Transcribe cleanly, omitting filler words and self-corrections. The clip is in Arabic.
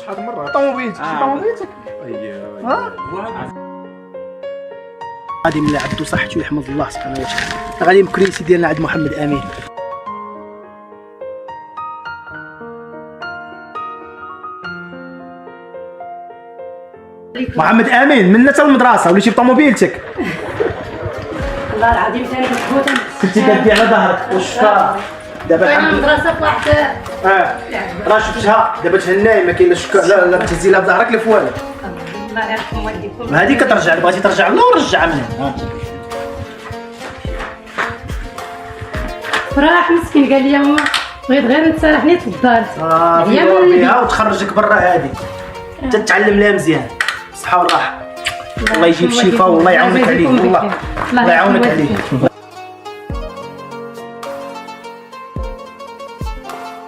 شحال من مره طوموبيلتك شي طوموبيلتك ها غادي من عبدو صحته يحمد الله سبحانه وتعالى. غادي مكريسي ديالنا عند محمد امين. محمد امين من حتى المدرسه وليتي بطوموبيلتك. والله العظيم ثاني محبوطه كنتي كدي على ظهرك والشكاره دابا كاين الحمد لله. المدرسه في واحد راه شفتها دابا تهناي ما كاين لا شكا لا تهزي لها بظهرك لا في والو. الله يرحم والديكم. هذه كترجع بغيتي ترجع لها ورجعها من هنا. فرح مسكين قال لي ماما بغيت غير نتسرحني في الدار. في دور بيها وتخرجك برا هذه تتعلم لها مزيان. الصحه والراحه. الله يجيب الشفاء والله يعاونك عليه والله. الله يعاونك عليه.